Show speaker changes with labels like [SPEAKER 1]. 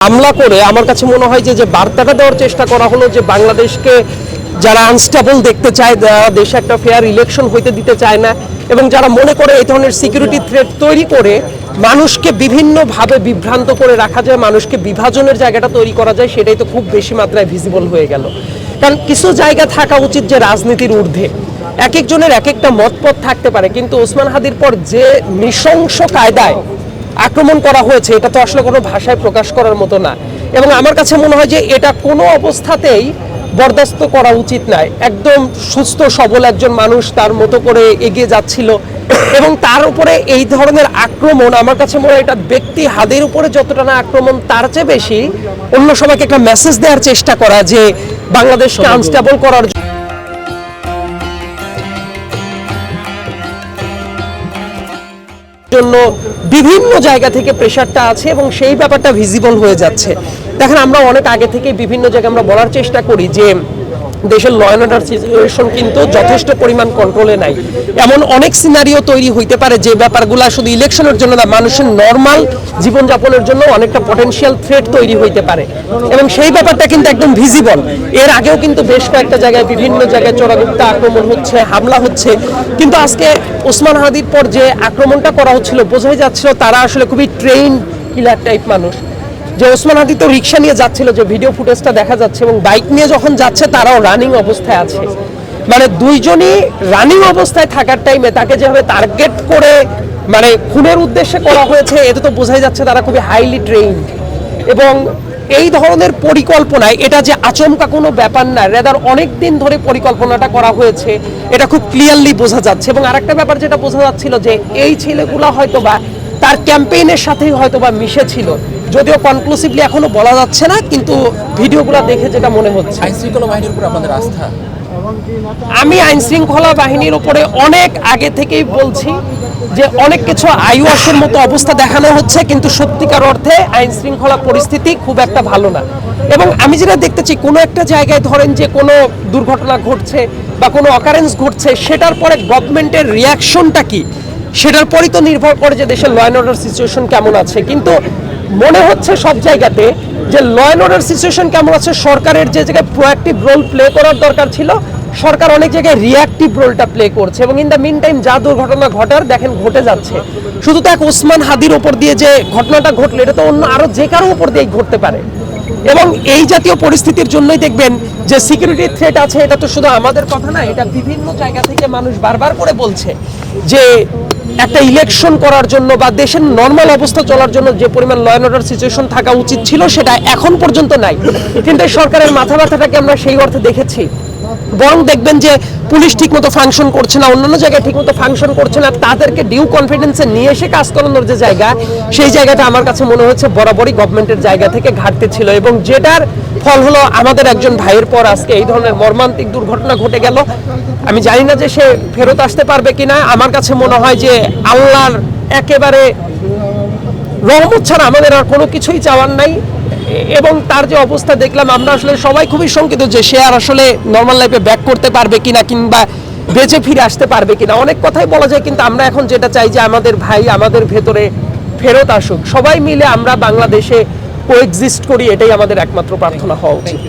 [SPEAKER 1] হামলা করে আমার কাছে মনে হয় যে বার্তাটা দেওয়ার চেষ্টা করা হলো যে বাংলাদেশকে যারা আনস্টেবল দেখতে চায়, দেশে একটা ফেয়ার ইলেকশন হইতে দিতে চায় না, এবং যারা মনে করে এই ধরনের সিকিউরিটি থ্রেট তৈরি করে মানুষকে বিভিন্নভাবে বিভ্রান্ত করে রাখা যায়, মানুষকে বিভাজনের জায়গাটা তৈরি করা যায়, সেটাই তো খুব বেশি মাত্রায় ভিজিবল হয়ে গেল। কারণ কিছু জায়গা থাকা উচিত যে রাজনীতির ঊর্ধ্বে এক একজনের এক একটা মতপথ থাকতে পারে, কিন্তু ওসমান হাদির পর যে নৃশংস কায়দায় আক্রমণ করা হয়েছে এটা তো আসলে কোনো ভাষায় প্রকাশ করার মতো না। এবং আমার কাছে মনে হয় যে এটা কোনো অবস্থাতেই বরদাস্ত করা উচিত নয়। একদম সুস্থ সবল একজন মানুষ তার মতো করে এগিয়ে যাচ্ছিল, এবং তার উপরে এই ধরনের আক্রমণ আমার কাছে মনে হয় এটা ব্যক্তি হাদির উপরে যতটা না আক্রমণ, তার চেয়ে বেশি অন্য সবাইকে একটা মেসেজ দেওয়ার চেষ্টা করা যে বাংলাদেশকে আনস্টেবল করার জন্য বিভিন্ন জায়গা থেকে প্রেশারটা আছে, এবং সেই ব্যাপারটা ভিজিবল হয়ে যাচ্ছে। দেখেন, আমরা অনেক আগে থেকে বিভিন্ন জায়গায় আমরা বলার চেষ্টা করি যে দেশের ল অ্যান্ড অর্ডার সিচুয়েশন কিন্তু যথেষ্ট পরিমাণ কন্ট্রোলে নাই। এমন অনেক সিনারিও তৈরি হইতে পারে যে ব্যাপারগুলো শুধু ইলেকশনের জন্য না, মানুষের নর্মাল জীবনযাপনের জন্য অনেকটা পটেনশিয়াল থ্রেট তৈরি হইতে পারে, এবং সেই ব্যাপারটা কিন্তু একদম ভিজিবল। এর আগেও কিন্তু বেশ কয়েকটা জায়গায় বিভিন্ন জায়গায় চোরাগুপ্তা আক্রমণ হচ্ছে, হামলা হচ্ছে, কিন্তু আজকে ওসমান হাদির পর যে আক্রমণটা করা হচ্ছিল বোঝাই যাচ্ছিল তারা আসলে খুবই ট্রেইন কিলার টাইপ মানুষ। যে ওসমান হাদি তো রিক্সা নিয়ে যাচ্ছিল, যে ভিডিও ফুটেজটা দেখা যাচ্ছে, এবং বাইক নিয়ে যখন যাচ্ছে তারাও রানিং অবস্থায় আছে। মানে দুইজনই রানিং অবস্থায় থাকার টাইমে তাকে যেভাবে টার্গেট করে মানে খুনের উদ্দেশ্যে করা হয়েছে, এটা তো বোঝাই যাচ্ছে তারা খুবই হাইলি ট্রেইনড। এবং এই ধরনের পরিকল্পনায় এটা যে আচমকা কোনো ব্যাপার না, রেদার অনেক দিন ধরে পরিকল্পনাটা করা হয়েছে, এটা খুব ক্লিয়ারলি বোঝা যাচ্ছে। এবং আরেকটা ব্যাপার যেটা বোঝা যাচ্ছিল যে এই ছেলেগুলো হয়তোবা তার ক্যাম্পেইনের সাথেই হয়তোবা মিশেছিল, যদিও কনক্লুসিভলি এখনো বলা যাচ্ছে না, কিন্তু ভিডিওগুলো দেখে যেটা মনে হচ্ছে।
[SPEAKER 2] আইন শৃঙ্খলা বাহিনীর উপর আপনাদের আস্থা?
[SPEAKER 1] আমি আইন শৃঙ্খলা বাহিনীর উপরে অনেক আগে থেকেই বলছি যে অনেক কিছু আইওয়াসের মতো অবস্থা দেখানো হচ্ছে, কিন্তু সত্যিকার অর্থে আইন শৃঙ্খলা পরিস্থিতি খুব একটা ভালো না। এবং আমি যেটা দেখতেছি, কোনো একটা জায়গায় ধরেন যে কোনো দুর্ঘটনা ঘটছে বা কোনো অকারেন্স ঘটছে, সেটার পরে গভর্নমেন্টের রিয়াকশনটা কি সেটার পরই তো নির্ভর করে যে দেশের ল অ্যান্ড অর্ডার সিচুয়েশন কেমন আছে। কিন্তু মনে হচ্ছে সব জায়গাতে যে ল অ্যান্ড অর্ডার সিচুয়েশন কেমন আছে, সরকারের যে জায়গায় প্রোঅ্যাক্টিভ রোল প্লে করার দরকার ছিল, সরকার অনেক জায়গায় রিঅ্যাক্টিভ রোলটা প্লে করছে, এবং ইন দ্য মিন টাইম যা দুর্ঘটনা ঘটার দেখেন ঘটে যাচ্ছে। শুধু তো এক ওসমান হাদির ওপর দিয়ে যে ঘটনাটা ঘটলো, এটা তো অন্য আরো যে কারো উপর দিয়েই ঘটতে পারে। এবং এই জাতীয় পরিস্থিতির জন্যই দেখবেন যে সিকিউরিটি থ্রেট আছে, এটা তো শুধু আমাদের কথা না, এটা বিভিন্ন জায়গা থেকে মানুষ বারবার করে বলছে যে একটা ইলেকশন করার জন্য বা দেশের নর্মাল অবস্থা চলার জন্য যে পরিমাণ ল অ্যান্ড অর্ডার সিচুয়েশন থাকা উচিত ছিল সেটা এখন পর্যন্ত নাই। কিন্তু সরকারের মাথা ব্যথাটাকে আমরা সেই অর্থে দেখেছি। বরং দেখবেন যে পুলিশ ঠিকমতো ফাংশন করছে না, অন্যান্য জায়গায় ঠিকমতো ফাংশন করছে না, তাদেরকে ডিউ কনফিডেন্সে নিয়ে এসে কাজ করানোর যে জায়গা, সেই জায়গাটা আমার কাছে মনে হচ্ছে বরাবরই গভর্নমেন্টের জায়গা থেকে ঘাটতি ছিল, এবং যেটার ফল হলো আমাদের একজন ভাইয়ের পর আজকে এই ধরনের মর্মান্তিক দুর্ঘটনা ঘটে গেল। আমি জানি না যে সে ফেরত আসতে পারবে কিনা। আমার কাছে মনে হয় যে আল্লাহর একেবারে রহমত ছাড়া আমাদের আর কোনো কিছুই চাওয়ার নাই। এবং তার যে অবস্থা দেখলাম, আমরা আসলে সবাই খুবই শঙ্কিত যে সে আর আসলে নর্মাল লাইফে ব্যাক করতে পারবে কিনা, কিংবা বেঁচে ফিরে আসতে পারবে কিনা। অনেক কথাই বলা যায়, কিন্তু আমরা এখন যেটা চাই যে আমাদের ভাই আমাদের ভেতরে ফেরত আসুক, সবাই মিলে আমরা বাংলাদেশে কোএক্সিস্ট করি, এটাই আমাদের একমাত্র প্রার্থনা হওয়া উচিত।